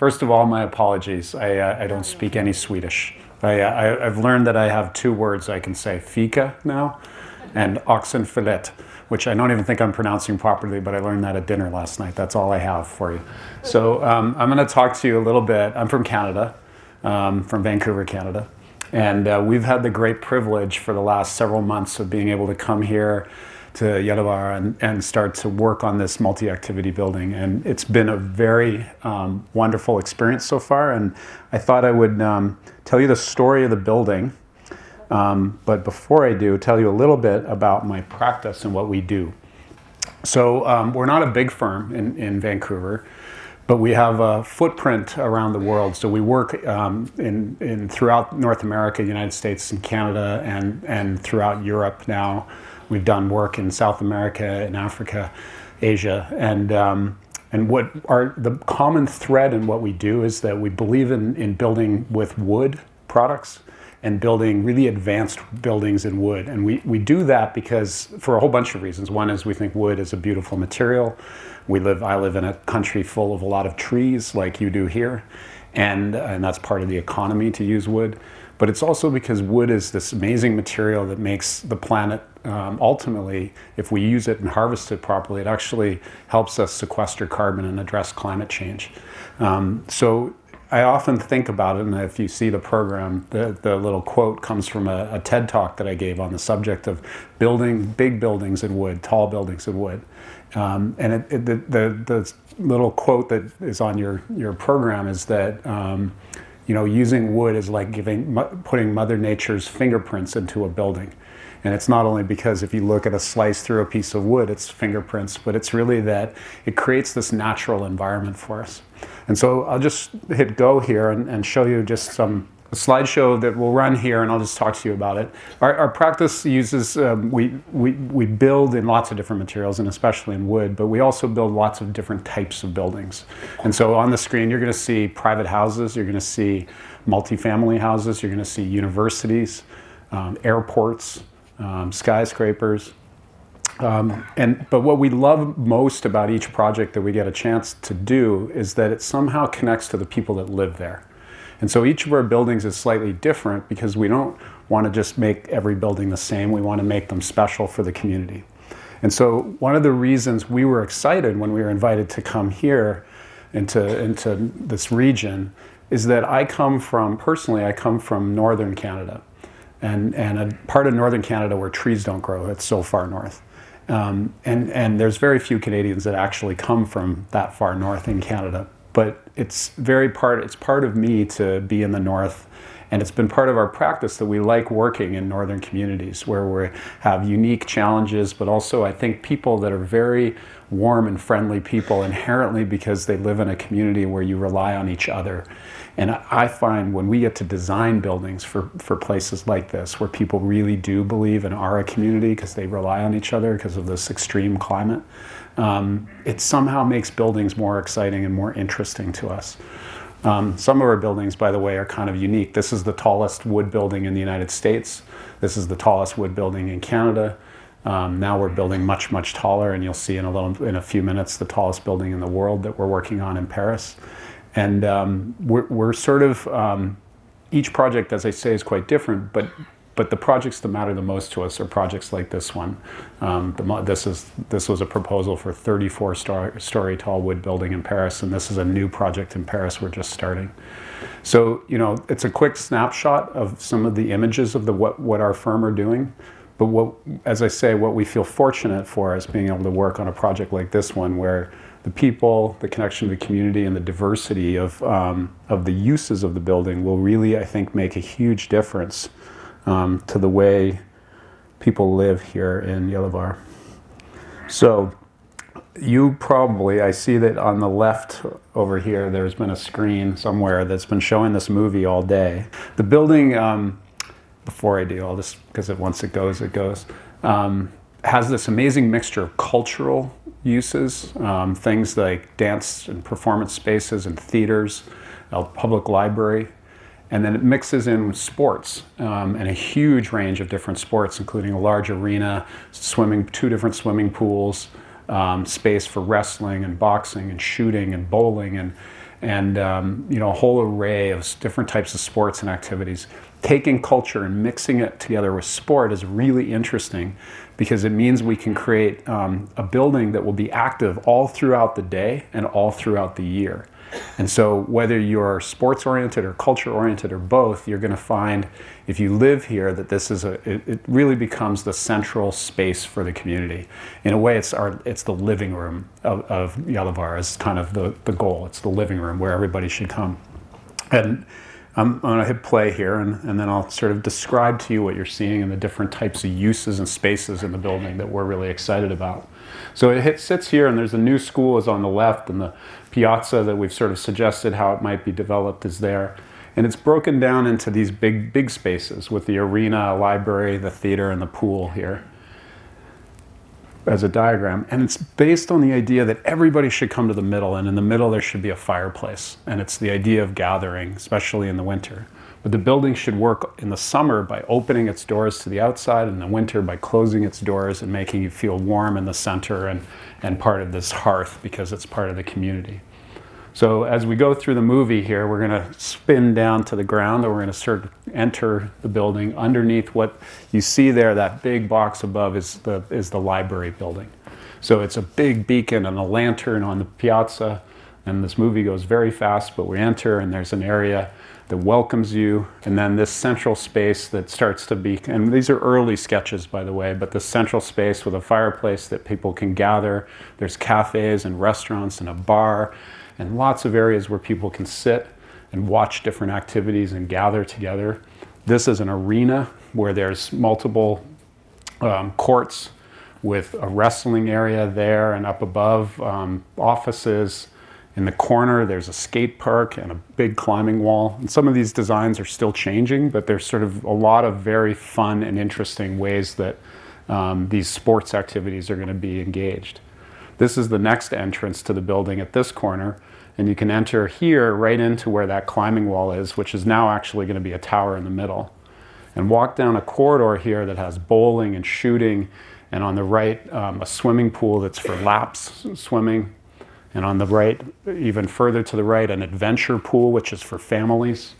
First of all, my apologies. I don't speak any Swedish. I've learned that I have two words I can say, fika now, and oxenfillet, which I don't even think I'm pronouncing properly, but I learned that at dinner last night. That's all I have for you. So I'm going to talk to you a little bit. I'm from Canada, from Vancouver, Canada. And we've had the great privilege for the last several months of being able to come here to Gällivare and start to work on this multi-activity building. And it's been a very wonderful experience so far. And I thought I would tell you the story of the building. But before I do, tell you a little bit about my practice and what we do. So we're not a big firm in Vancouver, but we have a footprint around the world. So we work throughout North America, United States and Canada, and throughout Europe now. We've done work in South America, in Africa, Asia, and the common thread in what we do is that we believe in building with wood products and building really advanced buildings in wood. And we do that because for a whole bunch of reasons. One is we think wood is a beautiful material. I live in a country full of a lot of trees like you do here, and that's part of the economy to use wood. But it's also because wood is this amazing material that makes the planet, ultimately, if we use it and harvest it properly, it actually helps us sequester carbon and address climate change. So I often think about it, and if you see the program, the little quote comes from a TED Talk that I gave on the subject of building big buildings in wood, tall buildings in wood. And the little quote that is on your program is that using wood is like putting Mother Nature's fingerprints into a building. And it's not only because if you look at a slice through a piece of wood, it's fingerprints, but it's really that it creates this natural environment for us. And so I'll just hit go here and show you just a slideshow that will run here, and I'll just talk to you about it. Our practice uses, we build in lots of different materials, and especially in wood, but we also build lots of different types of buildings. And so on the screen, you're going to see private houses, you're going to see multifamily houses, you're going to see universities, airports, skyscrapers. But what we love most about each project that we get a chance to do is that it somehow connects to the people that live there. And so each of our buildings is slightly different because we don't want to just make every building the same. We want to make them special for the community. And so one of the reasons we were excited when we were invited to come here into this region is that personally, I come from northern Canada. And a part of northern Canada where trees don't grow. It's so far north. And there's very few Canadians that actually come from that far north in Canada. But it's part of me to be in the north, and it's been part of our practice that we like working in northern communities where we have unique challenges, but also I think people that are very warm and friendly people inherently because they live in a community where you rely on each other. And I find when we get to design buildings for places like this, where people really do believe and are a community because they rely on each other because of this extreme climate, it somehow makes buildings more exciting and more interesting to us. Some of our buildings, by the way, are kind of unique. This is the tallest wood building in the United States. This is the tallest wood building in Canada. Now we're building much, much taller, and you'll see in a few minutes the tallest building in the world that we're working on in Paris. And we're sort of, each project, as I say, is quite different, but the projects that matter the most to us are projects like this one. This was a proposal for 34-story tall wood building in Paris, and this is a new project in Paris we're just starting. So, it's a quick snapshot of some of the images of what our firm are doing. But as I say, what we feel fortunate for is being able to work on a project like this one where the people, the connection to the community, and the diversity of the uses of the building will really, I think, make a huge difference to the way people live here in Gällivare. So I see that on the left over here, there's been a screen somewhere that's been showing this movie all day. The building, before I do all this, because once it goes, has this amazing mixture of cultural uses, things like dance and performance spaces and theaters, a public library, and then it mixes in with sports and a huge range of different sports, including a large arena, two different swimming pools, space for wrestling and boxing and shooting and bowling, and you know, a whole array of different types of sports and activities. Taking culture and mixing it together with sport is really interesting because it means we can create a building that will be active all throughout the day and all throughout the year. And so whether you're sports oriented or culture oriented or both, you're going to find if you live here that this is it really becomes the central space for the community. In a way, it's the living room of Gällivare is kind of the goal. It's the living room where everybody should come. And I'm going to hit play here, and then I'll sort of describe to you what you're seeing and the different types of uses and spaces in the building that we're really excited about. So it sits here, and there's a new school is on the left, and the piazza that we've sort of suggested how it might be developed is there. And it's broken down into these big spaces with the arena, library, the theater, and the pool here as a diagram. And it's based on the idea that everybody should come to the middle, and in the middle there should be a fireplace. And it's the idea of gathering, especially in the winter. But the building should work in the summer by opening its doors to the outside, and in the winter by closing its doors and making you feel warm in the center and part of this hearth because it's part of the community. So as we go through the movie here, we're going to spin down to the ground, and we're going to sort of enter the building. Underneath what you see there, that big box above is the library building. So it's a big beacon and a lantern on the piazza, and this movie goes very fast, but we enter and there's an area that welcomes you, and then this central space that starts to be, and these are early sketches by the way, but this central space with a fireplace that people can gather. There's cafes and restaurants and a bar, and lots of areas where people can sit and watch different activities and gather together. This is an arena where there's multiple courts with a wrestling area there, and up above offices. In the corner there's a skate park and a big climbing wall. And some of these designs are still changing, but there's sort of a lot of very fun and interesting ways that these sports activities are going to be engaged. This is the next entrance to the building at this corner, and you can enter here right into where that climbing wall is, which is now actually going to be a tower in the middle. And walk down a corridor here that has bowling and shooting, and on the right a swimming pool that's for laps swimming, and on the right, even further to the right, an adventure pool which is for families.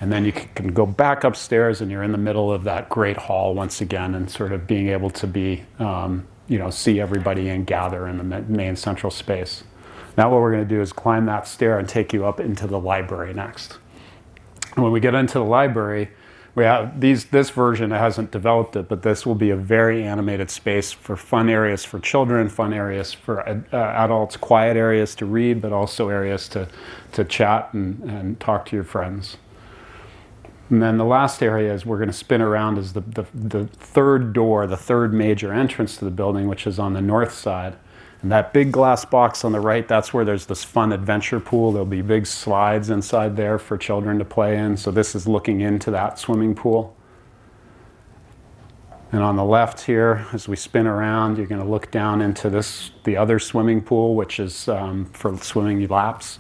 And then you can go back upstairs and you're in the middle of that great hall once again, and sort of being able to be you know, see everybody and gather in the main central space. Now what we're going to do is climb that stair and take you up into the library next. And when we get into the library, we have this version hasn't developed it, but this will be a very animated space for fun areas for children, fun areas for adults, quiet areas to read, but also areas to chat and talk to your friends. And then the last area is we're going to spin around is the third door, the third major entrance to the building, which is on the north side. And that big glass box on the right, that's where there's this fun adventure pool. There'll be big slides inside there for children to play in. So this is looking into that swimming pool. And on the left here, as we spin around, you're going to look down into the other swimming pool, which is for swimming laps.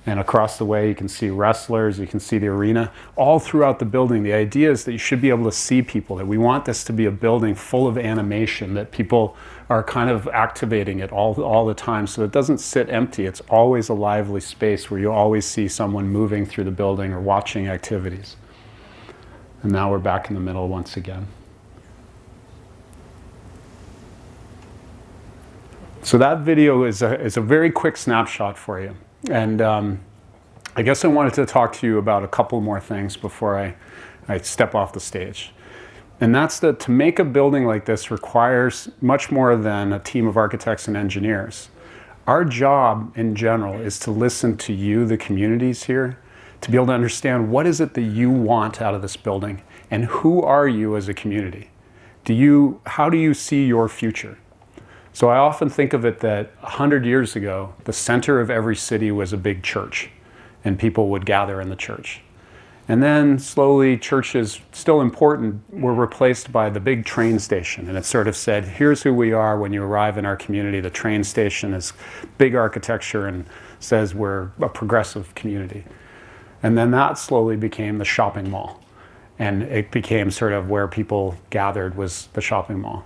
And across the way, you can see wrestlers, you can see the arena. All throughout the building, the idea is that you should be able to see people, that we want this to be a building full of animation, that people are kind of activating it all the time, so it doesn't sit empty. It's always a lively space where you always see someone moving through the building or watching activities. And now we're back in the middle once again. So that video is a very quick snapshot for you. And I guess I wanted to talk to you about a couple more things before I step off the stage. And that's that to make a building like this requires much more than a team of architects and engineers. Our job in general is to listen to you, the communities here, to be able to understand what is it that you want out of this building, and who are you as a community? How do you see your future? So I often think of it that 100 years ago, the center of every city was a big church, and people would gather in the church. And then slowly, churches, still important, were replaced by the big train station. And it sort of said, here's who we are when you arrive in our community. The train station is big architecture and says we're a progressive community. And then that slowly became the shopping mall. And it became sort of where people gathered was the shopping mall.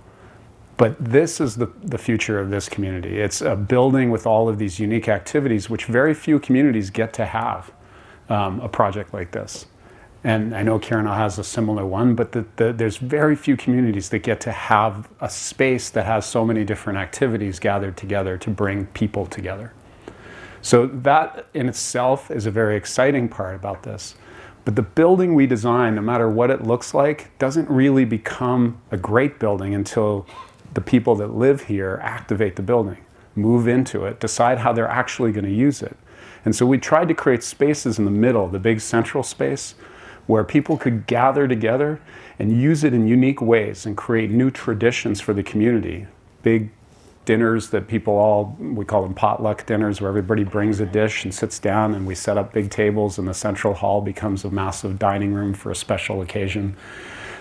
But this is the future of this community. It's a building with all of these unique activities, which very few communities get to have a project like this. And I know Kiruna has a similar one, but there's very few communities that get to have a space that has so many different activities gathered together to bring people together. So that in itself is a very exciting part about this. But the building we design, no matter what it looks like, doesn't really become a great building until the people that live here activate the building, move into it, decide how they're actually going to use it. And so we tried to create spaces in the middle, the big central space, where people could gather together and use it in unique ways and create new traditions for the community. Big dinners that people we call them potluck dinners, where everybody brings a dish and sits down, and we set up big tables and the central hall becomes a massive dining room for a special occasion.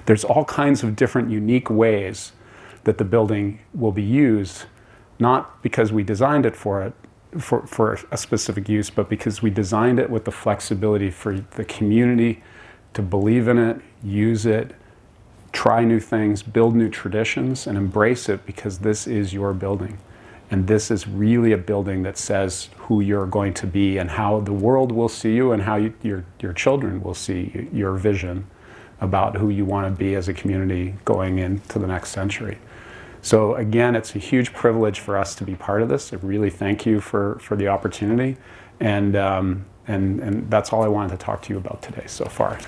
There's all kinds of different unique ways that the building will be used, not because we designed it for a specific use, but because we designed it with the flexibility for the community to believe in it, use it, try new things, build new traditions, and embrace it, because this is your building. And this is really a building that says who you're going to be and how the world will see you, and how your children will see your vision about who you want to be as a community going into the next century. So again, it's a huge privilege for us to be part of this. I really thank you for the opportunity. And that's all I wanted to talk to you about today so far.